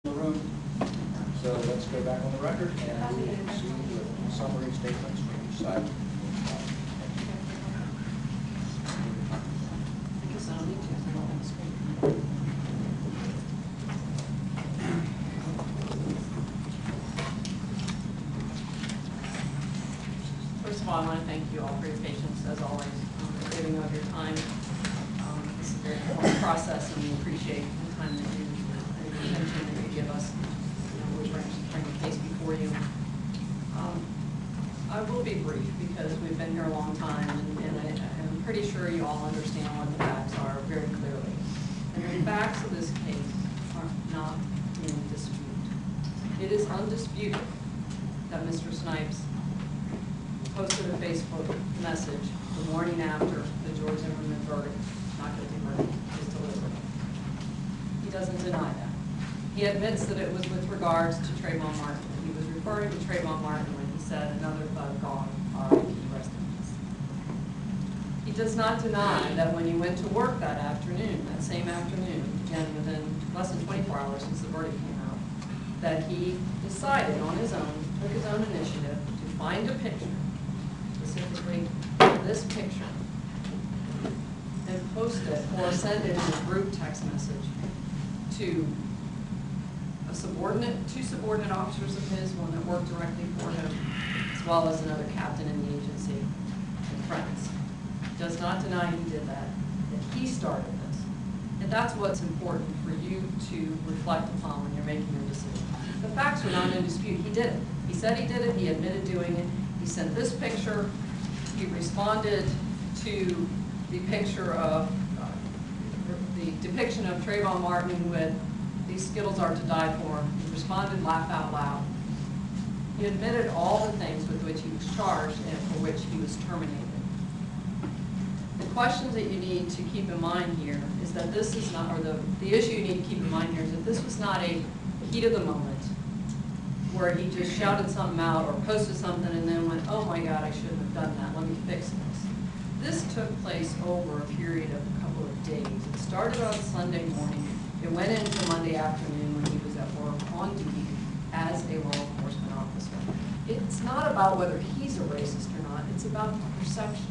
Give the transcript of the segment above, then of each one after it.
the room. So let's go back on the record and we will proceed with summary statements from each side. First of all, I want to thank you all for your patience, as always, for giving of your time. This is a very important process, and we appreciate the time that you and the attention that you give us. We bring the case before you. I will be brief because we've been here a long time, and I'm pretty sure you all understand what the facts are very clearly. And the facts of this case are not in dispute. It is undisputed that Mr. Snipes posted a Facebook message the morning after the George Zimmerman verdict, not guilty verdict, was delivered. He doesn't deny that. He admits that it was with regards to Trayvon Martin. He was referring to Trayvon Martin when he said, "Another thug gone, R.I.P. rest in peace." He does not deny that when he went to work that afternoon, that same afternoon, again within less than 24 hours since the verdict came out, that he decided on his own, took his own initiative to find a picture, specifically this picture, and post it or send it in a group text message to two subordinate officers of his, one that worked directly for him, as well as another captain in the agency, and friends. Does not deny he did that he started this. And that's what's important for you to reflect upon when you're making your decision. The facts are not in dispute. He did it. He said he did it. He admitted doing it. He sent this picture. He responded to the picture of the depiction of Trayvon Martin with "These Skittles are to die for." He responded, "Laugh out loud." He admitted all the things with which he was charged and for which he was terminated. The questions that you need to keep in mind here is that this is not, or the issue you need to keep in mind here is that this was not a heat of the moment where he just shouted something out or posted something and then went, "Oh my God, I shouldn't have done that, let me fix this." This took place over a period of a couple of days. It started on Sunday morning. It went into Monday afternoon when he was at work on duty as a law enforcement officer. It's not about whether he's a racist or not, it's about the perception.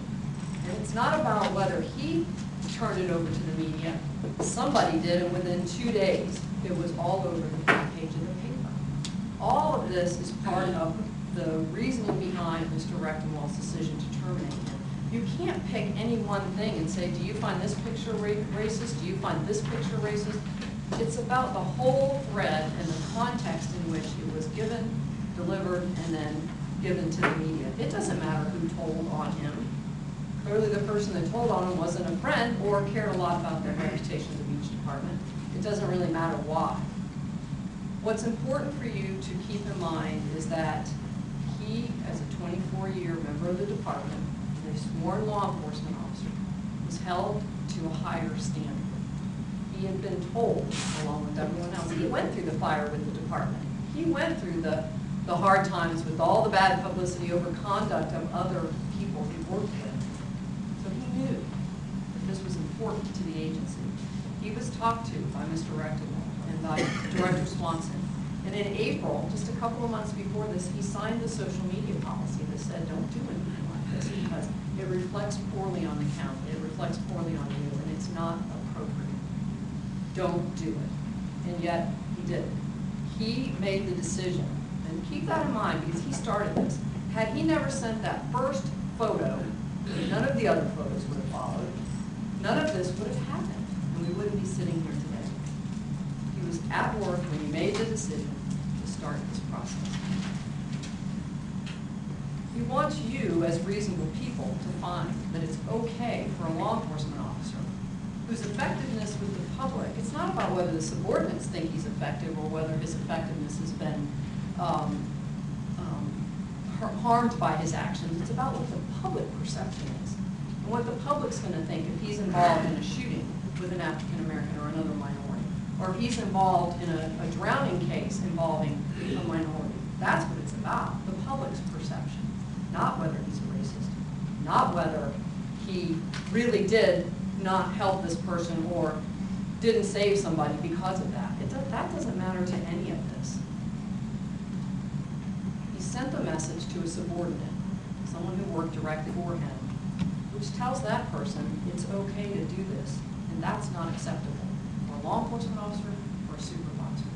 And it's not about whether he turned it over to the media. Somebody did, and within 2 days, it was all over the front page of the paper. All of this is part of the reasoning behind Mr. Rectenwald's decision to terminate him. You can't pick any one thing and say, do you find this picture racist? Do you find this picture racist? It's about the whole thread and the context in which it was given, delivered, and then given to the media. It doesn't matter who told on him. Clearly the person that told on him wasn't a friend or cared a lot about the reputations of each department. It doesn't really matter why. What's important for you to keep in mind is that he, as a 24-year member of the department, a sworn law enforcement officer, was held to a higher standard. He had been told, along with everyone else, he went through the fire with the department. He went through the hard times with all the bad publicity over conduct of other people he worked with. So he knew that this was important to the agency. He was talked to by Mr. Rectenwald and by Director Swanson. And in April, just a couple of months before this, he signed the social media policy that said, don't do anything like this because it reflects poorly on the county, it reflects poorly on you, and it's not appropriate. Don't do it. And yet, he did it. He made the decision, and keep that in mind because he started this. Had he never sent that first photo, none of the other photos would have followed. None of this would have happened, and we wouldn't be sitting here today. He was at work when he made the decision to start this process. He wants you, as reasonable people, to find that it's okay for a law enforcement officer whose effectiveness with the public, it's not about whether the subordinates think he's effective or whether his effectiveness has been harmed by his actions. It's about what the public perception is and what the public's going to think if he's involved in a shooting with an African American or another minority, or if he's involved in a drowning case involving a minority. That's what it's about, the public's perception, not whether he's a racist, not whether he really did not help this person or didn't save somebody because of that. That doesn't matter to any of this. He sent the message to a subordinate, someone who worked directly for him, which tells that person it's okay to do this, and that's not acceptable for a law enforcement officer or a supervisor.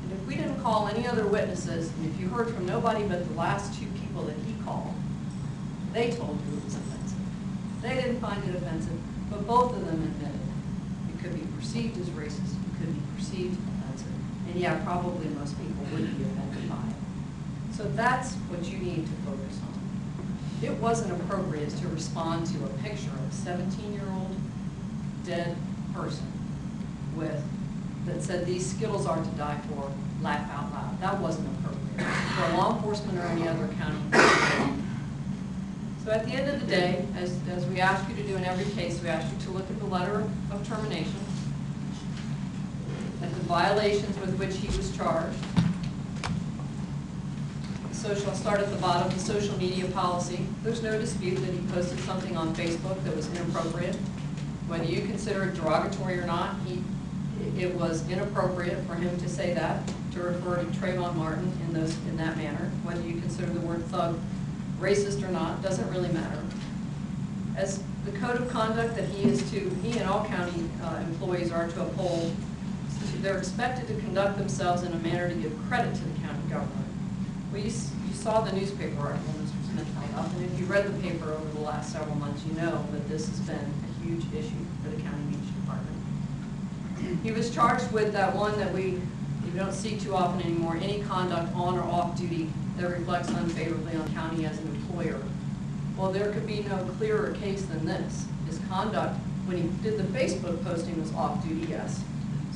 And if we didn't call any other witnesses, and if you heard from nobody but the last two people that he called, they told you it was offensive. They didn't find it offensive, but both of them admitted it could be perceived as racist, it could be perceived offensive, and yeah, probably most people would be offended by it. So that's what you need to focus on. It wasn't appropriate to respond to a picture of a 17-year-old dead person that said these Skittles are to die for, laugh out loud. That wasn't appropriate for law enforcement or any other county. So at the end of the day, as we ask you to do in every case, we ask you to look at the letter of termination, at the violations with which he was charged. I'll start at the bottom, the social media policy. There's no dispute that he posted something on Facebook that was inappropriate. Whether you consider it derogatory or not, it was inappropriate for him to say that, to refer to Trayvon Martin in that manner. Whether you consider the word thug racist or not, doesn't really matter. As the code of conduct that he and all county employees are to uphold, they're expected to conduct themselves in a manner to give credit to the county government. Well, you saw the newspaper article Mr. Smith held up, and if you read the paper over the last several months, you know that this has been a huge issue for the county beach department. He was charged with that one that we don't see too often anymore, any conduct on or off duty that reflects unfavorably on county as an employer. Well, there could be no clearer case than this. His conduct, when he did the Facebook posting, was off duty, yes.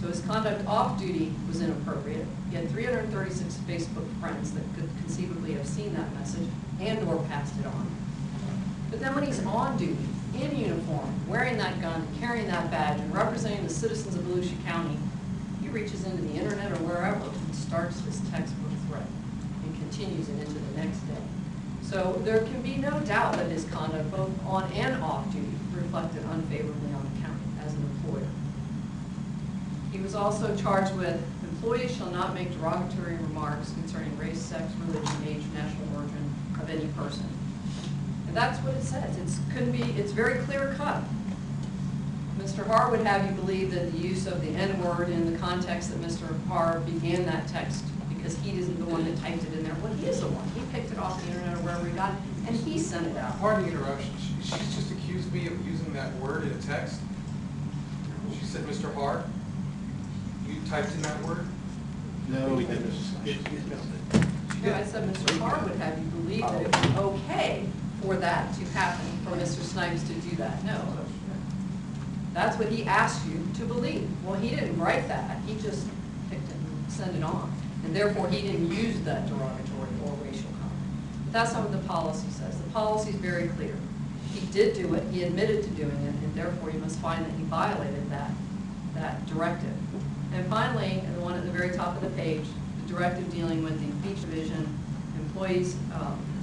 So his conduct off duty was inappropriate. He had 336 Facebook friends that could conceivably have seen that message and or passed it on. But then when he's on duty, in uniform, wearing that gun, carrying that badge, and representing the citizens of Volusia County, he reaches into the internet or wherever and starts this textbook threat and continues it into the next day. So there can be no doubt that his conduct, both on and off duty, reflected unfavorably on the county as an employer. He was also charged with employees shall not make derogatory remarks concerning race, sex, religion, age, national origin of any person. And that's what it says. It's very clear cut. Mr. Haar would have you believe that the use of the N-word in the context that Mr. Haar began that text, because he isn't the one that typed it in there. Well, he is the one. He picked it off the internet or wherever he got it, and he sent it out. Pardon the interruption. She's just accused me of using that word in a text. She said, Mr. Haar, you typed in that word? No, we didn't. No, I said Mr. Haar would have you believe that it was okay for that to happen, for Mr. Snipes to do that. No. That's what he asked you to believe. Well, he didn't write that. He just picked it and sent it on. And therefore, he didn't use that derogatory or racial comment. But that's not what the policy says. The policy is very clear. He did do it. He admitted to doing it. And therefore, you must find that he violated that directive. And finally, and the one at the very top of the page, the directive dealing with the beach division, employees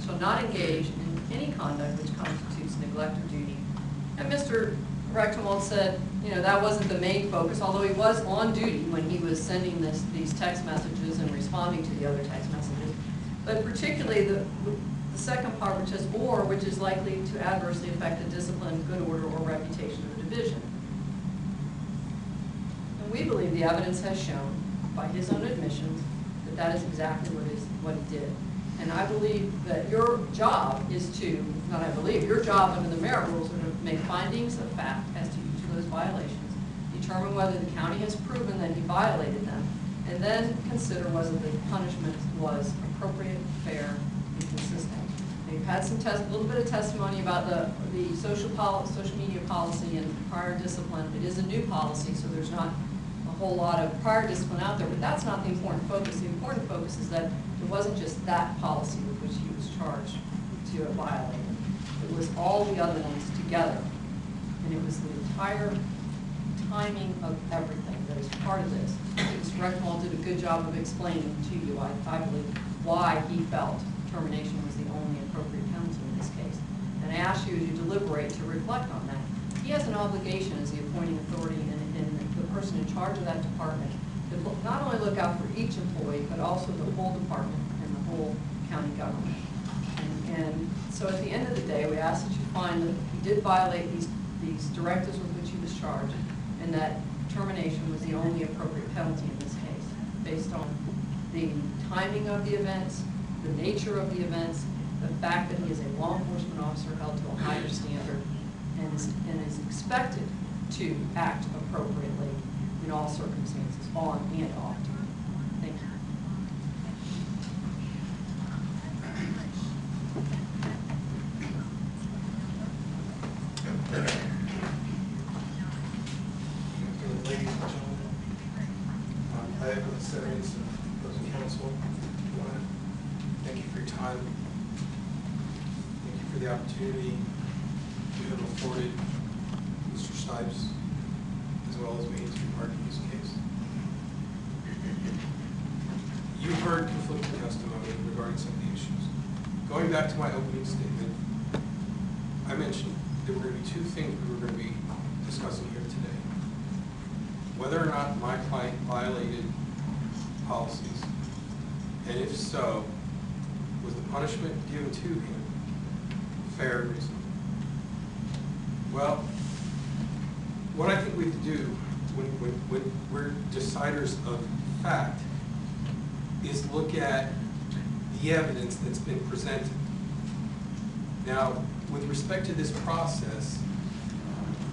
shall not engage in any conduct which constitutes neglect of duty. And Mr. Rechtenwald said, that wasn't the main focus, although he was on duty when he was sending these text messages and responding to the other text messages. But particularly the second part, which says, or which is likely to adversely affect the discipline, good order, or reputation of the division. And we believe the evidence has shown, by his own admissions, that that is exactly what he did. And I believe that your job is your job under the merit rules are to make findings of fact as to each of those violations, determine whether the county has proven that he violated them, and then consider whether the punishment was appropriate, fair, and consistent. We've had a little bit of testimony about the social media policy and prior discipline. It is a new policy, so there's not a whole lot of prior discipline out there, but that's not the important focus. The important focus is that it wasn't just that policy with which he was charged to have violated. It was all the other ones together, and it was the entire timing of everything that is part of this. Mr. Rechtenwald did a good job of explaining to you, I believe, why he felt termination was the only appropriate penalty in this case. And I ask you to deliberate, to reflect on that. He has an obligation as the appointing authority and the person in charge of that department to not only look out for each employee, but also the whole department and the whole county government. And so at the end of the day, we ask that you find that he did violate these directives with which he was charged, and that termination was the only appropriate penalty in this case, based on the timing of the events, the nature of the events, the fact that he is a law enforcement officer held to a higher standard, and is expected to act appropriately in all circumstances, on and off duty. Thank you. Ladies and gentlemen, I have the senators and opposing counsel. One, thank you for your time. Thank you for the opportunity you have afforded Mr. Snipes, as well as me, to be part of this case. You've heard conflicting testimony regarding some of the issues. Going back to my opening statement, I mentioned there were going to be two things we were going to be discussing here today. Whether or not my client violated policies, and if so, was the punishment given to him fair and reasonable? Well, what I think we have to do when we're deciders of fact is look at the evidence that's been presented. Now, with respect to this process,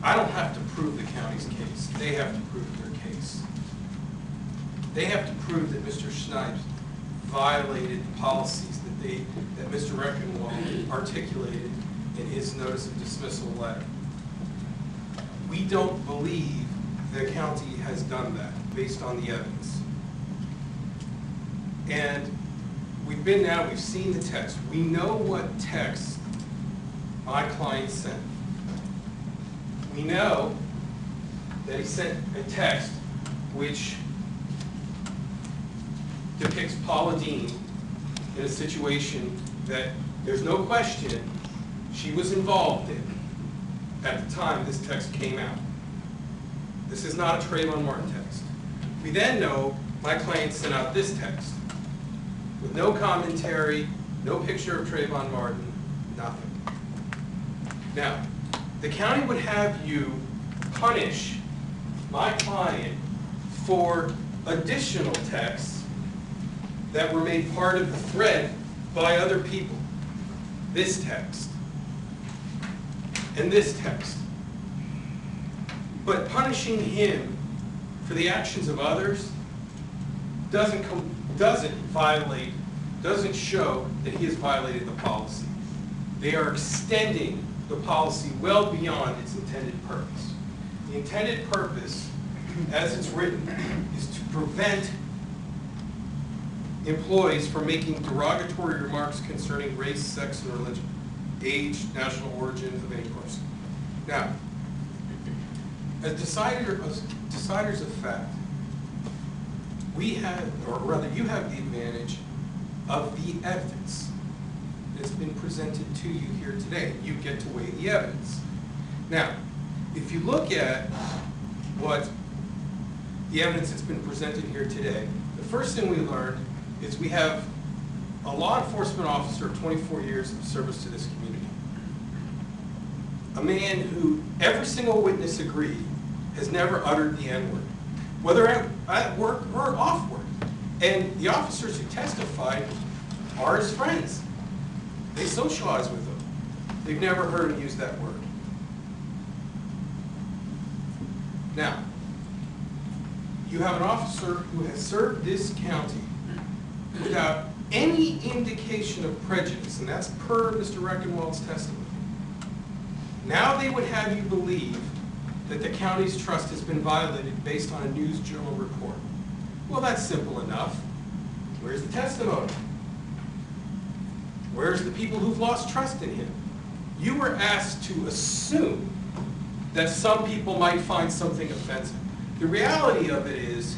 I don't have to prove the county's case. They have to prove their case. They have to prove that Mr. Snipes violated the policies that Mr. Reckenwald articulated in his notice of dismissal letter. We don't believe the county has done that based on the evidence. And we've seen the text. We know what text my client sent. We know that he sent a text which depicts Paula Dean in a situation that there's no question she was involved in at the time this text came out. This is not a Trayvon Martin text. We then know my client sent out this text with no commentary, no picture of Trayvon Martin, nothing. Now, the county would have you punish my client for additional texts that were made part of the thread by other people. This text and this text. But punishing him for the actions of others doesn't show that he has violated the policy. They are extending the policy well beyond its intended purpose. The intended purpose, as it's written, is to prevent employees from making derogatory remarks concerning race, sex, and religion, age, national origin of any person. Now, as deciders of fact, we have, or rather you have the advantage of the evidence that's been presented to you here today. You get to weigh the evidence. Now, if you look at what the evidence that's been presented here today, the first thing we learned is we have a law enforcement officer of 24 years of service to this community. A man who every single witness agreed has never uttered the N-word, whether at work or off work. And the officers who testified are his friends. They socialize with him. They've never heard him use that word. Now, you have an officer who has served this county without any indication of prejudice, and that's per Mr. Reckenwald's testimony. Now they would have you believe that the county's trust has been violated based on a news journal report. Well, that's simple enough. Where's the testimony? Where's the people who've lost trust in him? You were asked to assume that some people might find something offensive. The reality of it is,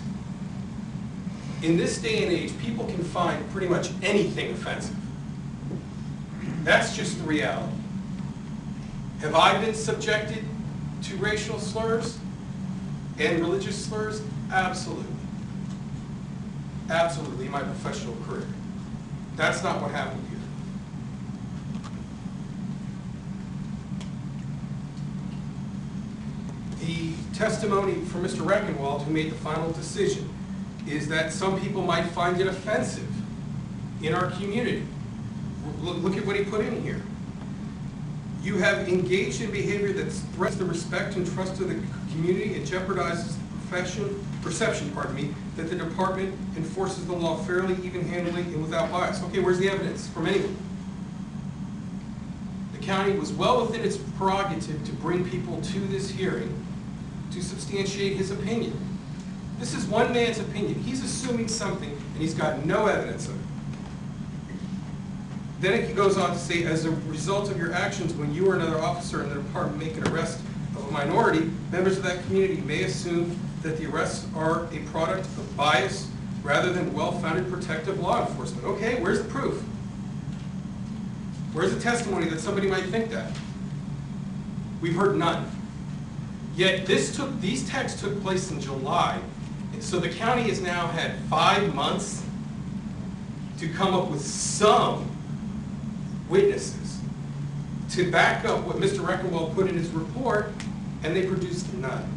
in this day and age, people can find pretty much anything offensive. That's just the reality. Have I been subjected to racial slurs and religious slurs? Absolutely. Absolutely, in my professional career. That's not what happened here. The testimony from Mr. Reckenwald, who made the final decision, is that some people might find it offensive in our community. Look at what he put in here. You have engaged in behavior that threatens the respect and trust of the community and jeopardizes the perception, that the department enforces the law fairly, even-handedly, and without bias. Okay, where's the evidence from anyone? The county was well within its prerogative to bring people to this hearing to substantiate his opinion. This is one man's opinion. He's assuming something, and he's got no evidence of it. Then it goes on to say, as a result of your actions, when you or another officer in the department make an arrest of a minority, members of that community may assume that the arrests are a product of bias rather than well-founded protective law enforcement. Okay, where's the proof? Where's the testimony that somebody might think that? We've heard none. Yet these texts took place in July, so the county has now had 5 months to come up with some witnesses to back up what Mr. Reckenwald put in his report, and they produced none.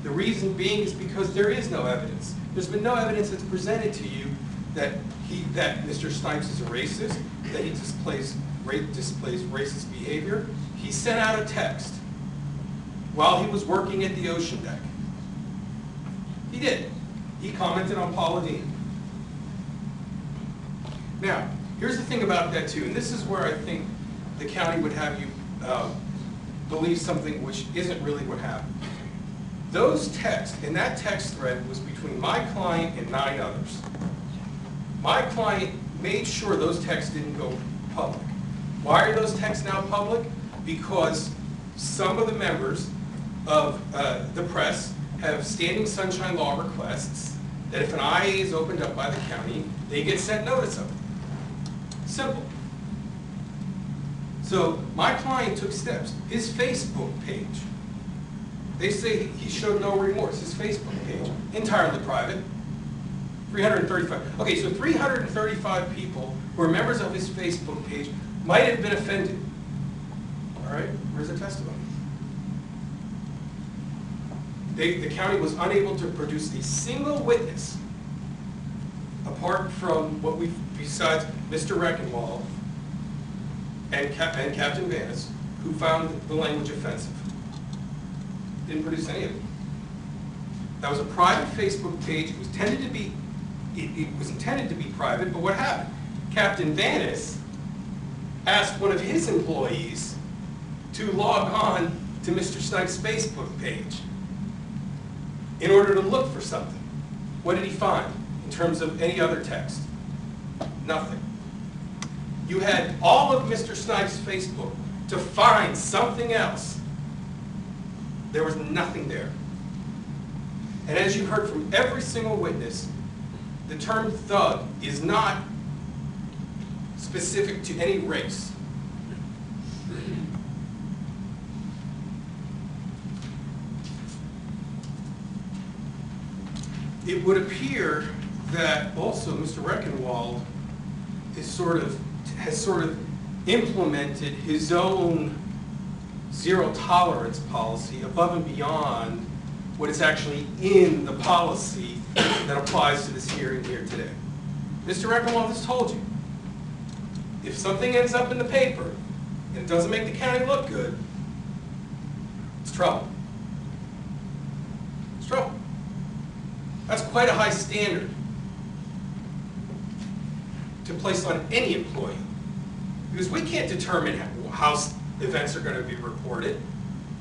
The reason being is because there is no evidence. There's been no evidence that's presented to you that Mr. Snipes is a racist, that he displays racist behavior. He sent out a text while he was working at the ocean deck. He did. He commented on Paula Dean. Now, here's the thing about that too, and this is where I think the county would have you believe something which isn't really what happened. Those texts, and that text thread was between my client and 9 others. My client made sure those texts didn't go public. Why are those texts now public? Because some of the members of the press have standing sunshine law requests that if an IA is opened up by the county, they get sent notice of it. Simple. So my client took steps. His Facebook page, they say he showed no remorse. His Facebook page, entirely private, 335. Okay, so 335 people who are members of his Facebook page might have been offended. All right, where's the testimony? The county was unable to produce a single witness apart from besides Mr. Reckenwald and Captain Vanis, who found the language offensive. Didn't produce any of it. That was a private Facebook page. It was intended to be private, but what happened? Captain Vanis asked one of his employees to log on to Mr. Snipes' Facebook page in order to look for something. What did he find in terms of any other text? Nothing. You had all of Mr. Snipes' Facebook to find something else. There was nothing there. And as you heard from every single witness, the term thug is not specific to any race. It would appear that also Mr. Reckenwald has sort of implemented his own zero tolerance policy above and beyond what is actually in the policy that applies to this hearing here today. Mr. Reckenwald has told you, if something ends up in the paper and it doesn't make the county look good, it's trouble. It's trouble. That's quite a high standard to place on any employee, because we can't determine how events are going to be reported.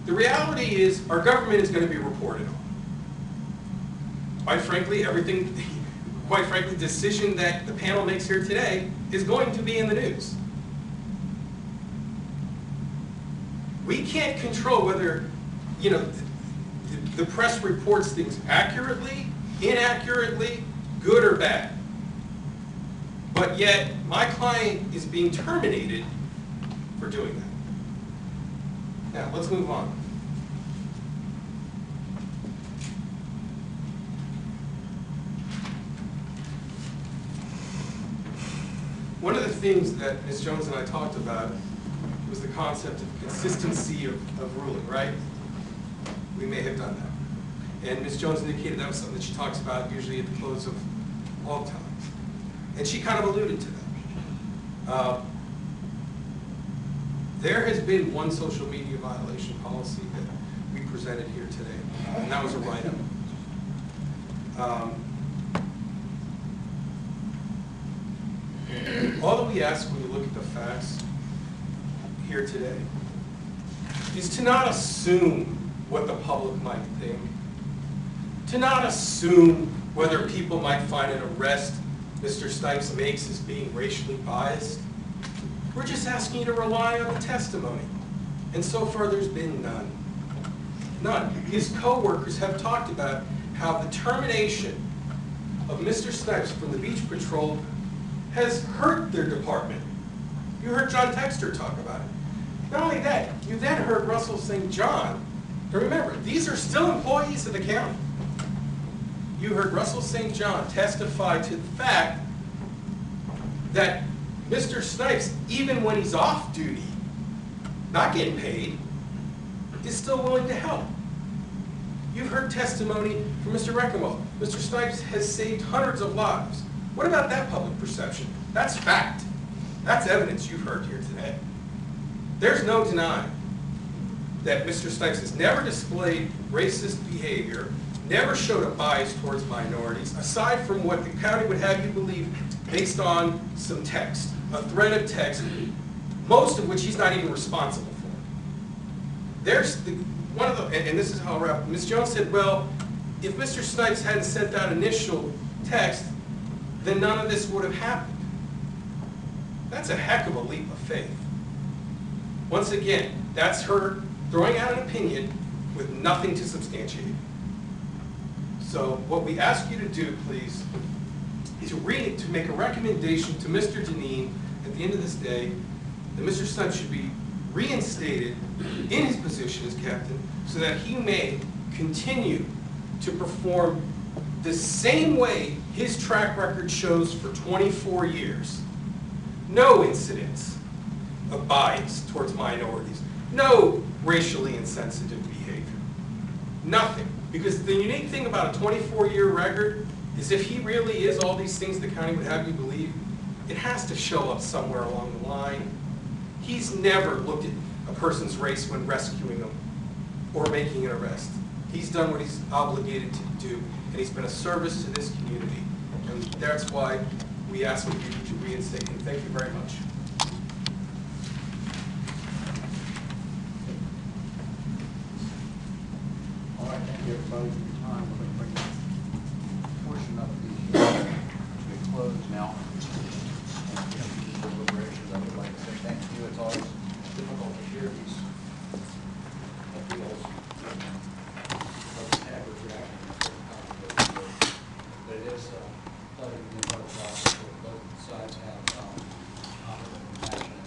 The reality is our government is going to be reported on. Quite frankly, the decision that the panel makes here today is going to be in the news. We can't control whether, the press reports things accurately, inaccurately, good or bad. But yet, my client is being terminated for doing that. Now, let's move on. one of the things that Ms. Jones and I talked about was the concept of consistency of ruling, right? We may have done that. And Ms. Jones indicated that was something that she talks about usually at the close of all times. And she kind of alluded to that. There has been one social media violation policy that we presented here today, and that was a write-up. All that we ask when you look at the facts here today is to not assume what the public might think, to not assume whether people might find an arrest Mr. Snipes makes as being racially biased. We're just asking you to rely on the testimony. And so far there's been none. None. His co-workers have talked about how the termination of Mr. Snipes from the Beach Patrol has hurt their department. You heard John Texter talk about it. Not only that, you then heard Russell St. John. Now remember, these are still employees of the county. You heard Russell St. John testify to the fact that Mr. Snipes, even when he's off duty, not getting paid, is still willing to help. You've heard testimony from Mr. Reckenwald. Mr. Snipes has saved hundreds of lives. What about that public perception? That's fact. That's evidence you've heard here today. There's no denying that Mr. Snipes has never displayed racist behavior, never showed a bias towards minorities, aside from what the county would have you believe based on some text, a thread of text, most of which he's not even responsible for. There's and this is how I'll wrap up. Ms. Jones said, well, if Mr. Snipes hadn't sent that initial text, then none of this would have happened. That's a heck of a leap of faith. Once again, that's her throwing out an opinion with nothing to substantiate it. So what we ask you to do, please, is to make a recommendation to Mr. Deneen at the end of this day that Mr. Snipes should be reinstated in his position as captain so that he may continue to perform the same way his track record shows for 24 years. No incidents of bias towards minorities. No racially insensitive behavior. Nothing. Because the unique thing about a 24-year record is if he really is all these things the county would have you believe, it has to show up somewhere along the line. He's never looked at a person's race when rescuing them or making an arrest. He's done what he's obligated to do, and he's been a service to this community. And that's why we ask you to reinstate him. Thank you very much. All right, thank you everybody for your time. We're going to bring that portion of the to a close now. And deliberations, I would like to say thank you. It's always difficult to hear these appeals. Average reaction, but it is letting me know that both sides have competent and passionate.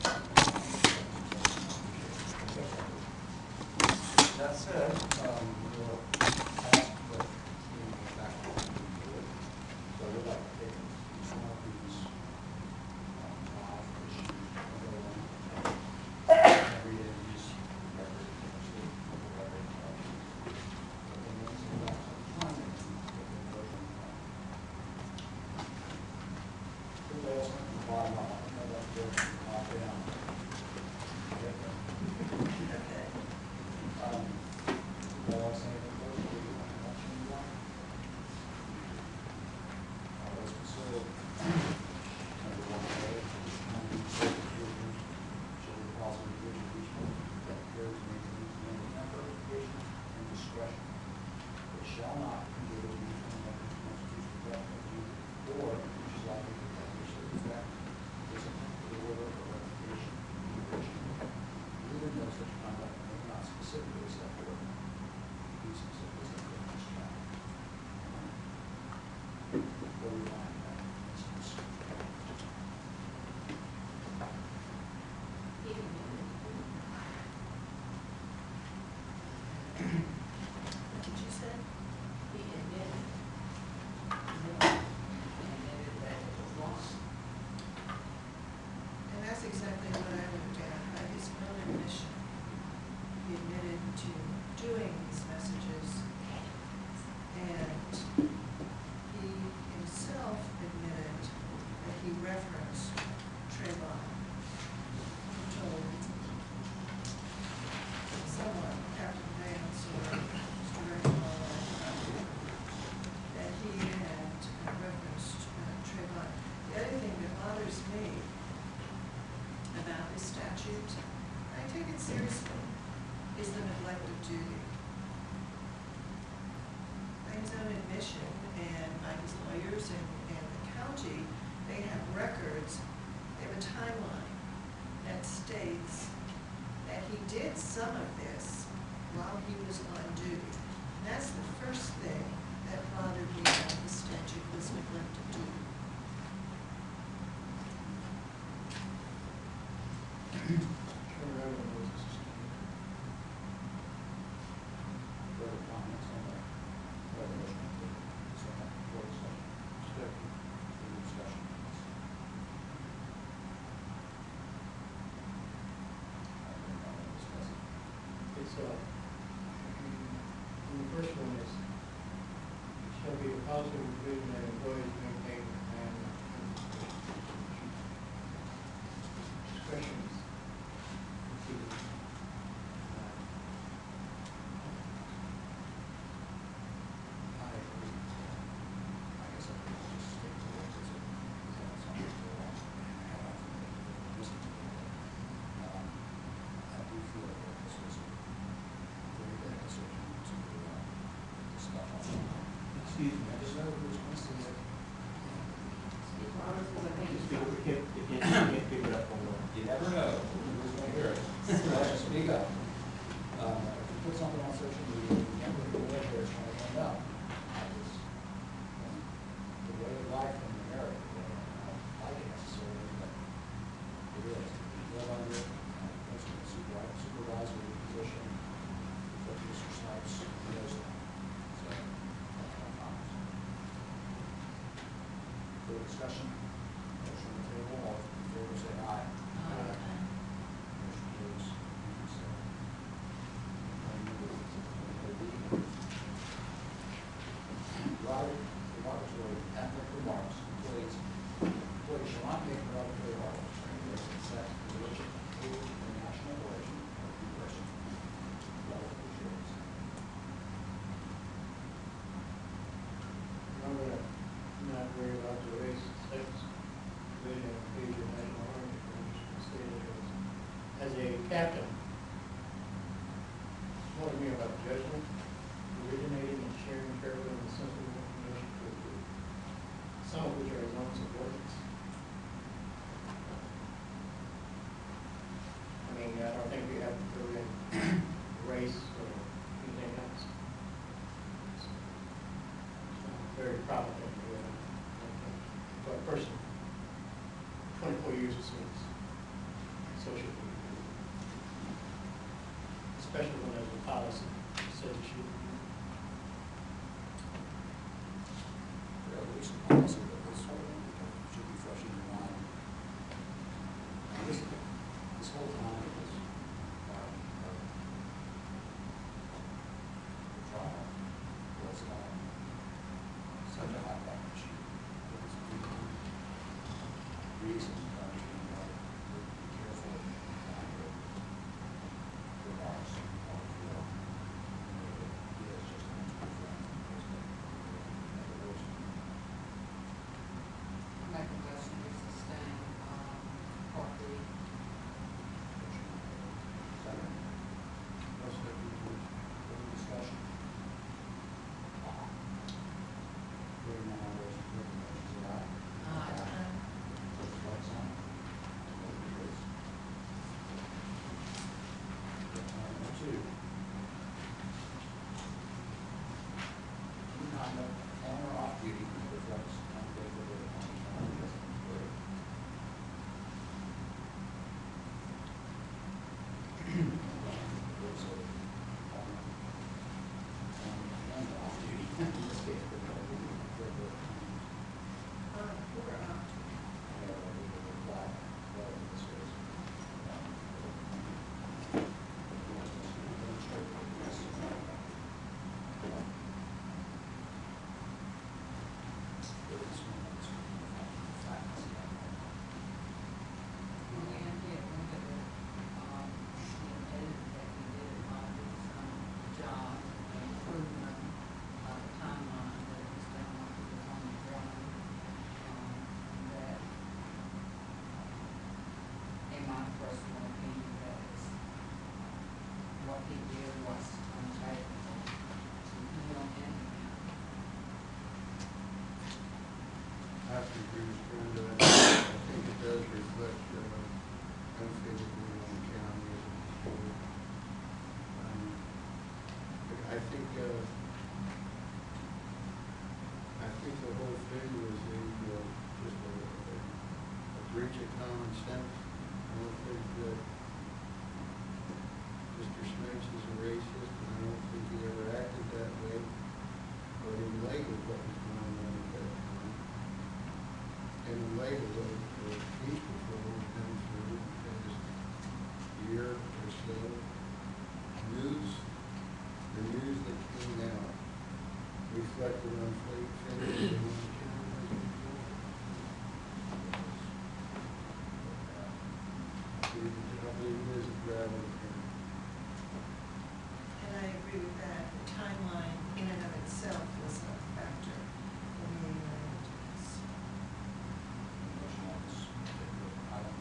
That said, we'll ask that you go back to the board. So I would like to take some of these off issues every day of these shall not contribute to the constitutional or which is likely to have a certain effect, discipline, or order he referenced Trayvon. He told someone, Captain Vance or Mr. Reginald, that he had referenced Trayvon. The other thing that bothers me about this statute, I take it seriously, is the neglect of duty. By his own admission and by his lawyers and the county, they have records, they have a timeline that states that he did some of this while he was on duty. And that's the first thing that bothered me about the statute, was neglect of duty. Further comments on the resolution? Second, floor discussion. Further discussion. It's, the first one is, shall be a policy of provision that employees maintain and discretion. I agree. I guess I could just stick to it, because it's on the floor, and I don't think that this particular, I do feel that this was a very bad decision to stop on. Excuse me. I just know who was missing it. Steve Roberts was, I think, You can't pick it up on the. You never know who's going to hear it. Speak up. If you put something on social media, you can't put it away there, it's going to end up. I just, the way of life in America, I don't like it necessarily, but it is. You live under it, it's a supervisory position, but Mr. Snipes knows that. So, that's my comments. Further discussion? Motion on the table, all in favor say aye. Motion carries. Derogatory ethnic remarks, employees shall not make derogatory remarks regarding race and sex, religion, age, or national origin of the person relative to yours. I'm not worried about the race, sex, religion, age, or national origin. I'm just going to say that as a captain, what do you mean about judgment, originating and sharing careful and sensitive information to a group, some of which are his own subordinates. I mean, I don't think we have to throw in race or anything else. It's very proper thing to do. For a person, 24 years of service, social media, especially when there's a policy that says it should. There is some policy that was, should be fresh in your mind. And this whole time it was part of the trial was such a hot button issue. There was reason to understand why be careful on your remarks on the floor. He is just an friend. Recommendation to sustain, Part B. Second. Motion to approve. Further discussion? Hearing none, all those in favor, motion say aye. Aye. Opposed, like sign. the whole thing was just a breach of common sense. I don't think that Mr. Snipes is a racist, and I don't think he ever acted that way, but in light of what was going on at that time, and in light of what the police patrol has been through the past year or so, the news that came out reflected on failure of the I believe it is a gravel thing. And I agree with that. The timeline in and of itself was a factor when we were into this. Motion on this particular item.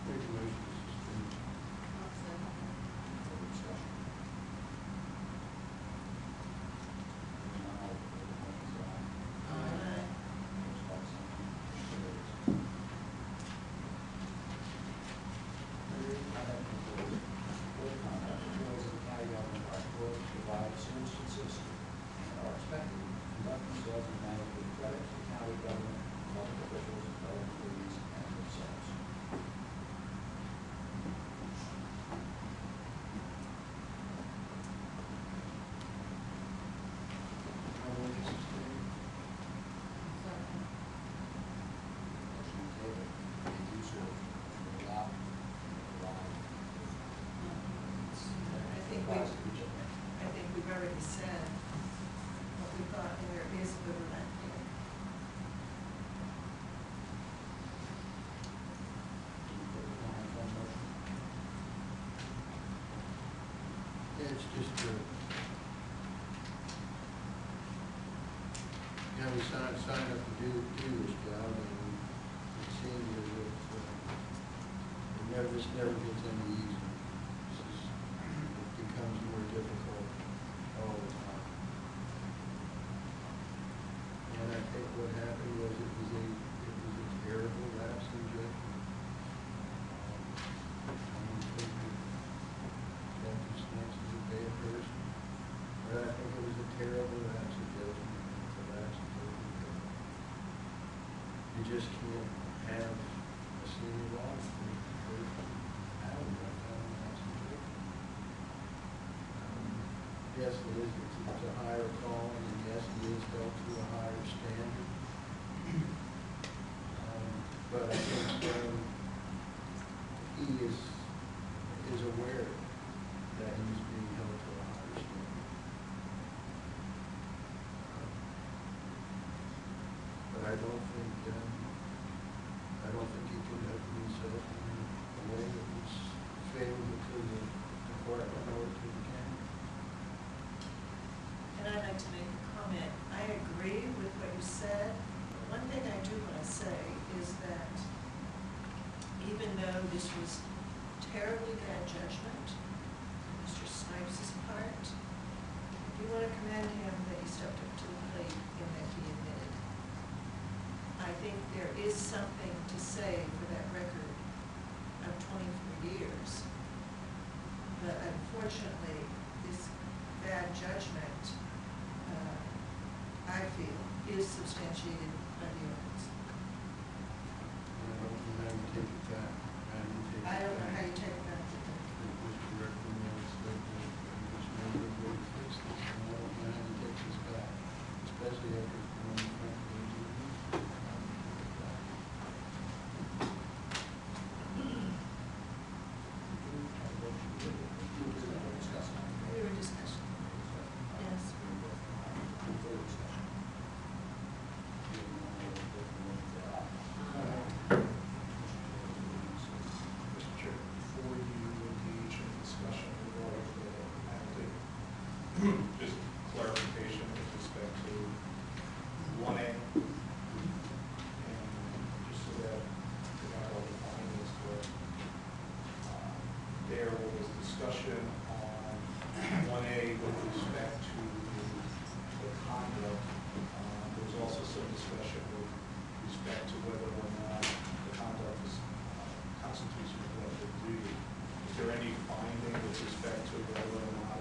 Make a motion to suspend. Further discussion? Hearing none, all in favor of the motion say aye. Aye. Opposed, like sign. Motion carries. Item concluded. Board conduct, employees of the county government are employed to provide a service to the citizen and are expected to conduct themselves in a manner to credit to the county government, public officials, fellow employees, and themselves. I want to suspend. Motion on the table, any use or allow, I think we've already said what we thought, and there is overlap here. Yeah, it's just we signed up to do this job, and it seems as if this never gets any easier. It becomes more difficult all the time. And I think what happened was it was a terrible lapse in judgment. I don't think that Captain Snipes is a bad person, but I think it was a terrible lapse in judgment. It's a lapse in judgment. You just can't have a senior law enforcement person out of that kind of lapse in judgment. Yes, it is, it's a higher calling, and yes, it is held to a higher standard. But I think he is aware that he's being held to a higher standard. But I don't think he conducted himself in a way that was favorable to the department or to the county. And I'd like to make a comment. I agree with what you said. One thing I do want to say is that even though this was terribly bad judgment on Mr. Snipes' part, I do want to commend him that he stepped up to the plate and that he admitted. I think there is something to say for that record of 24 years. But unfortunately, this bad judgment, I feel, is substantiated by the evidence. I don't know how you take it back. I don't know how you take it back. It was directly announced that this member would fix this, and I don't know how he takes this back, especially after it's been on the front page of the news. We were discussing. Yes. Further discussion? Hearing none, all in favor of the motion say aye. Mr. Chair, before you engage in discussion regarding the penalty, just clarification with respect to 1A. And just so that we got all the findings correct. There was discussion on 1A with respect to the conduct. There was also some discussion with respect to whether or not the conduct is constitutes neglect of duty. Is there any finding with respect to whether or not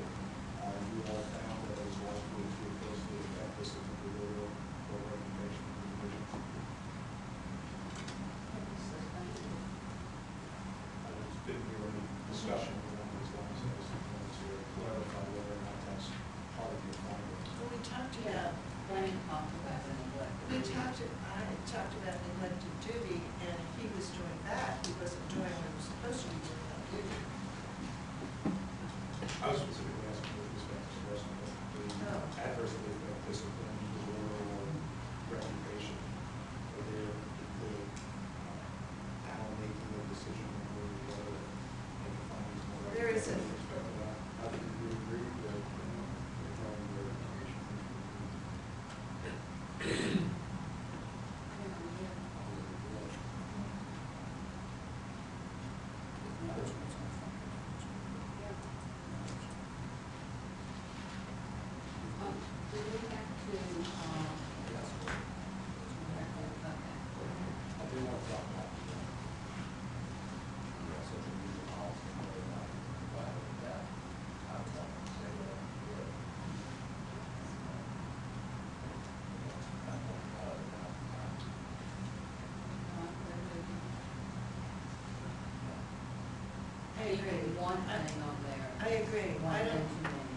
you agree. put one thing on there. I agree. One I thing don't, too many.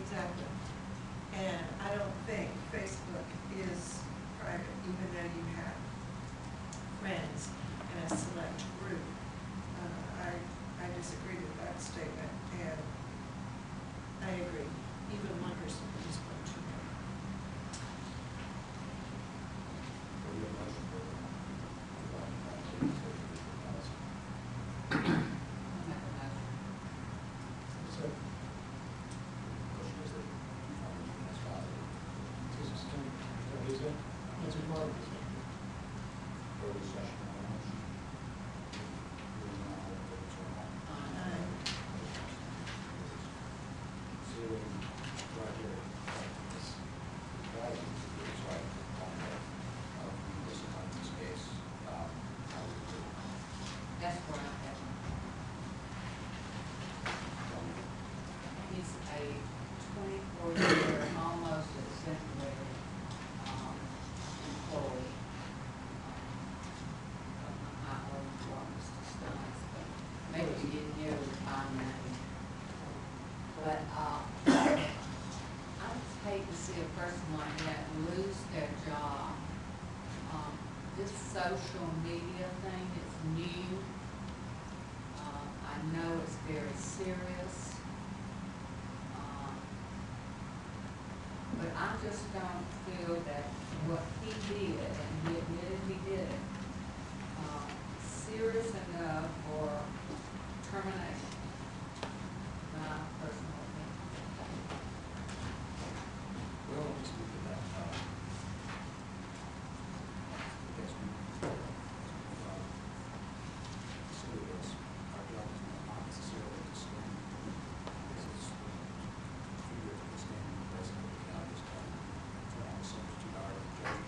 exactly. And I don't think Facebook is private, even though you have friends in a select group. I disagree with that statement, and I agree, even one person is one too many. I'll make a motion. So, this is kind of, is that, that's a part of this. Further discussion on the motion? See, right here, this, right, it's right on this one, in this case, how we do. That's where I'm at. He's a 24-year, almost exemplary employee. Don't know how old you are, Mr. Stubbs, but maybe you didn't hear the time that. But I would hate to see a person like that lose their job. This social media thing is new. I know it's very serious. But I just don't feel that what he did, and he admitted he did it, serious enough for termination. My personal opinion. Well, let's look at that. Yes, we, so yes, our job is not necessarily to stand, this is figure to stand in the president of the county, just for a substitute our judge.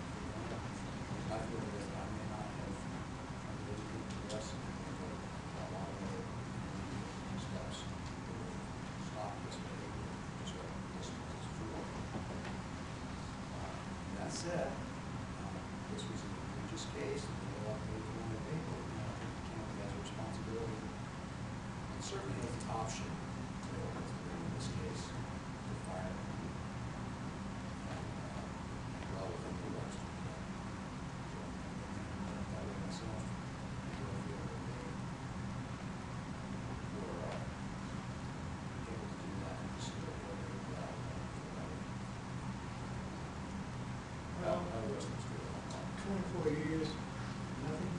I feel that I may not have really good to us, and a lot of other steps that will stop this behavior, just what this is for. That said, this was an egregious case, and the law made it on the table, and I think the county has a responsibility, and certainly has the option, in this case, to fire him. Well, within the worst. That way myself, I feel that they were able to do that, and just sort of work it without, Well, how the rest of us do it. 24 years, nothing.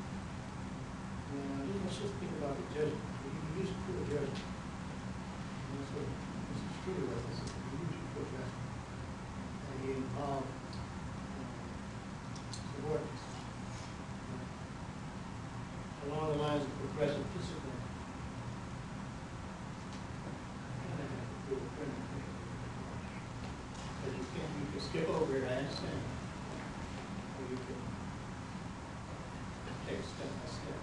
Let's just think about the judgment. You used to put a judgment. And that's what Mr. Streeter was, I said, you used to put a judgment. And he involved subordinates. Along the lines of progressive discipline. And I have to do a friend of mine. But you can skip over it, I understand. Or you can take step by step.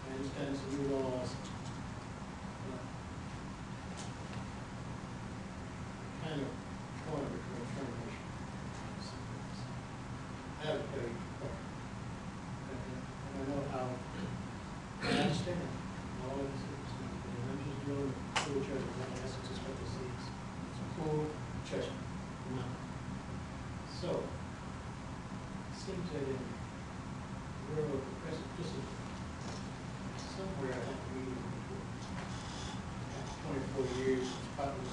I understand some new laws. Kind of torn between termination. I have a very, and I know how, I understand all of this. And I'm just doing full judgment, in essence, is what this is. It's a full judgment. No. So, it seems that in the world of progressive discipline, somewhere I have to read it before. After 24 years, it's probably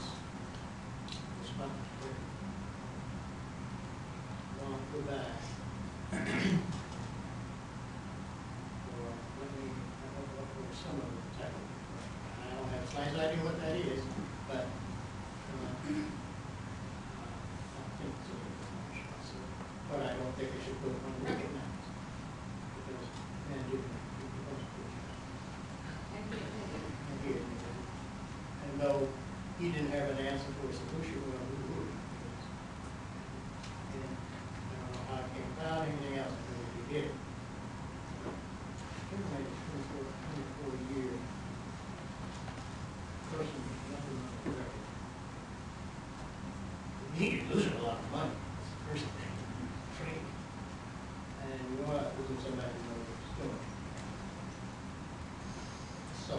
responsible. Well, go back. Or let me, what were some of the type of, I don't have slight idea what that is, but, I think it's a little, but I don't think it should put it unrecognized. Because, man, you can, And he admitted it. and he admitted it. And though he didn't have an answer for a solution, well, we would. And I don't know how it came about, anything else, but he did it. Terminated 24-year person with nothing on the record. He losing a lot of money, this person, training. And you know what, losing somebody who knows what he's doing. So,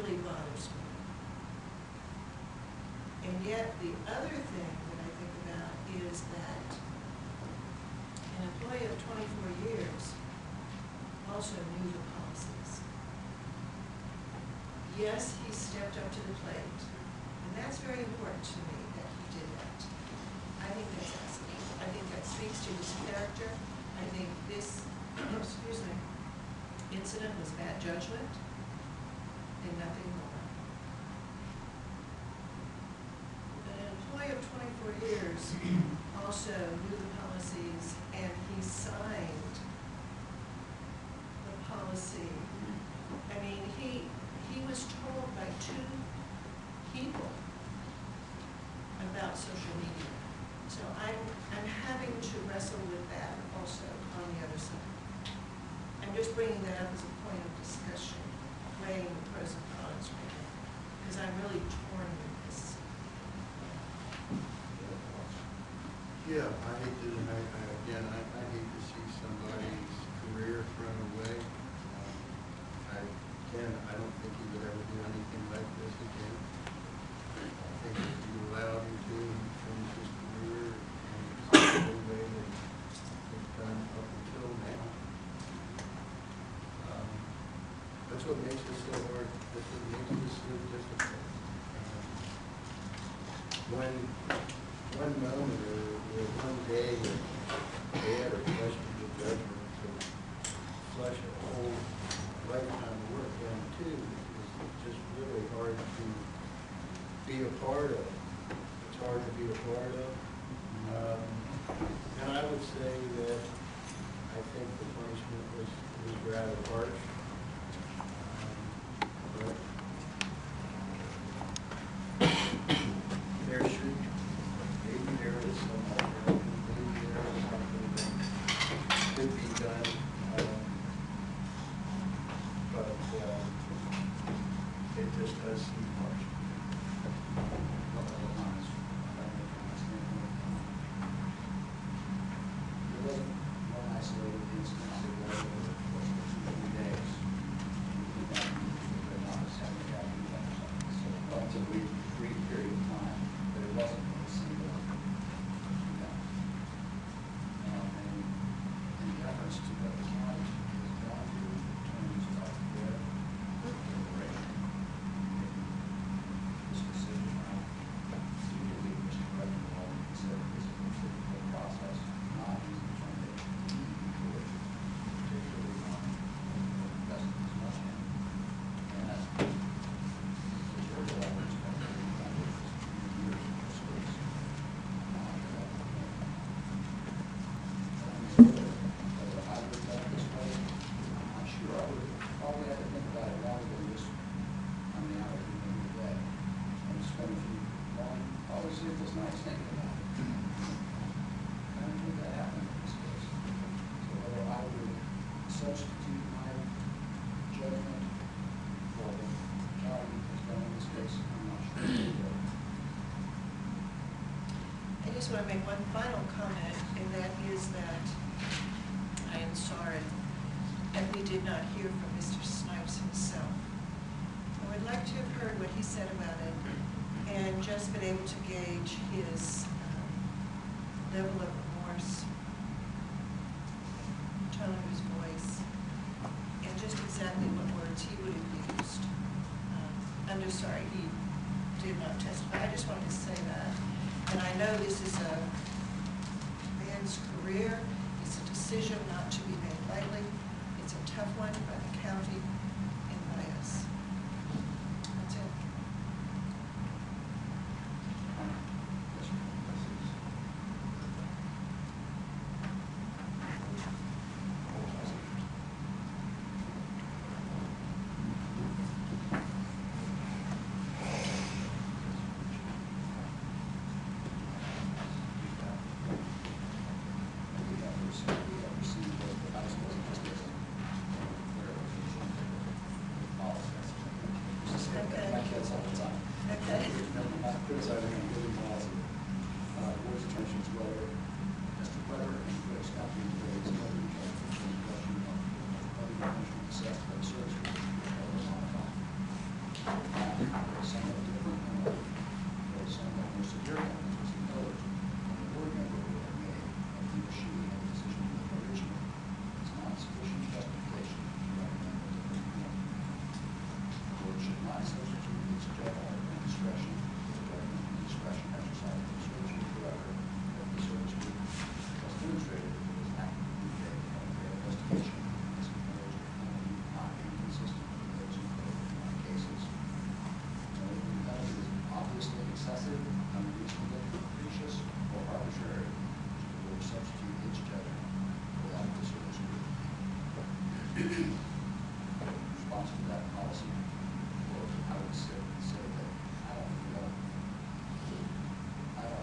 really bothers me. And yet, the other thing that I think about is that an employee of 24 years also knew the policies. Yes, he stepped up to the plate, and that's very important to me that he did that. I think that's excellent. I think that speaks to his character. I think this, excuse me, incident was bad judgment and nothing more. But an employee of 24 years also knew the policies, and he signed the policy. I mean, he was told by two people about social media. So I'm having to wrestle with that also on the other side. I'm just bringing that up as a point of discussion, weighing the pros and cons right now, because I'm really torn with this. Yeah, I hate to, I hate to see somebody's career thrown away. I don't think he would ever do anything like this again. I think if you allowed him to, he finish his career in the way that he's done up until now. That's what makes this so hard. That's what makes this so difficult. One moment or one day of bad or questionable judgment could flush a whole lifetime of work down too. It's just really hard to be a part of. It's hard to be a part of. And I would say that I think the punishment was rather harsh. But there should, maybe there is some alternative, maybe there is something that could be done. But it just does seem harsh. There wasn't one isolated instance, it was over the course of 2 days. But not a 7-day or something, so a relatively brief period of time, but it wasn't a single event. And in reference to what the county has gone through in terms of their deliberation, this decision, I do believe Mr. Reginald considered this a considerable process, not easy to terminate, particularly on investing as much in. And that's the majority of our respect for the years of service. Whether I would have done it this way, I'm not sure. I would probably have to think about it longer than just how many hours we do a day. And spend a few long, always see if it's nice thinking about it. I don't think that happened in this case. So whether I would substitute my judgment for what Charlie has done in this case, I'm not sure. I just want to make one final comment, and that is that I am sorry that we did not hear from Mr. Snipes himself. I would like to have heard what he said about it and just been able to gauge his level of remorse, tone of his voice, and just exactly what words he would have used. I'm just sorry he did not testify. I just wanted to say that. And I know this is a man's career. It's a decision not to be made lightly. It's a tough one by the county and by us. That's it. response to that policy, or I would say that I don't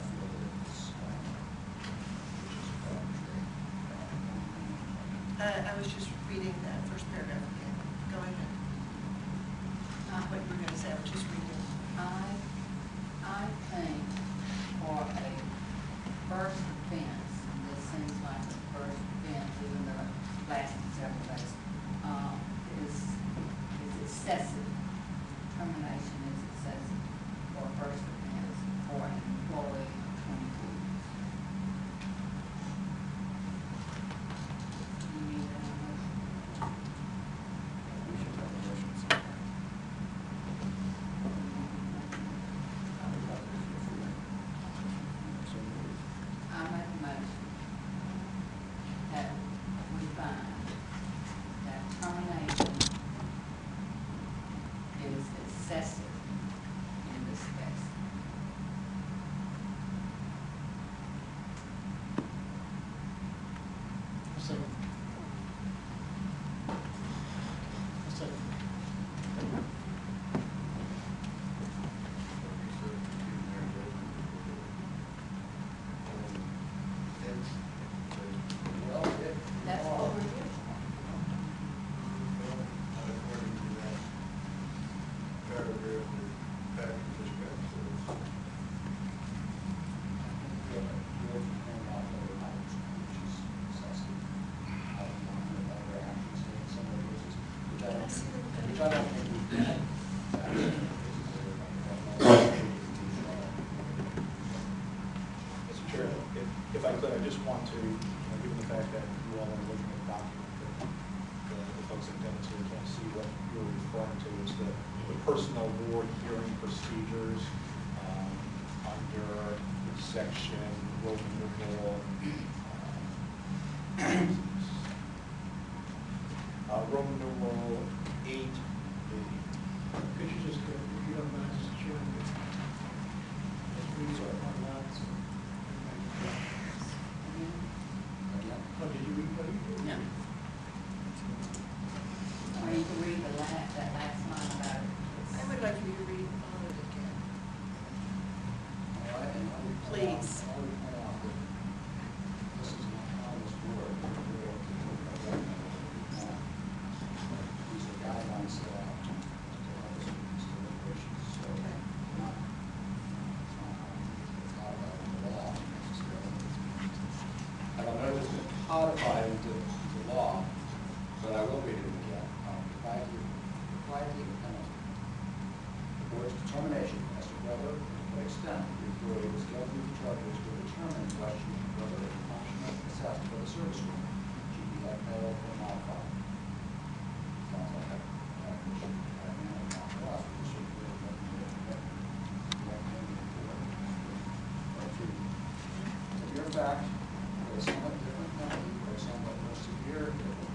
feel that it's, which is arbitrary. I was just reading that first paragraph again. Go ahead. What you were going to say, I was just reading. I think for a first offense, and this seems like a first offense, even though it lasted several days, is excessive. Termination is excessive for a first offense for an employee of 22 years. You need that motion? We should have a motion somewhere. I make a motion that we find that termination is excessive in this case. Well, That's what we're doing. According to that paragraph, the package just got closed. Which I don't think we did. Mr. Chair, if I could, I just want to, given the fact that you all are looking at the document, that the folks in attendance here can't see what you're referring to, is the personnel board hearing procedures under section Roman numeral Roman numeral 8B. Could you just, if you don't mind, Mr. Chairman, just read it one line, so Again, oh, did you read what you did? No. Or you can read that last line about it. I would like you to read all of it again. all right, and I would point out- Please. I would point out that this is not how this works. These are guidelines set out to help us with these deliberations, so Okay. not, it's not codified in the law necessarily. I don't know if it's been codified into law, but I will read it again. Provide the penalty. The board's determination as to whether and to what extent the employee was guilty of the charges will determine the question of whether a punishment assessed for the service agreement should be upheld or modified. Sounds like a should have been for us, we should really recommend it or to if you're in fact, with a somewhat different penalty or somewhat more severe, it will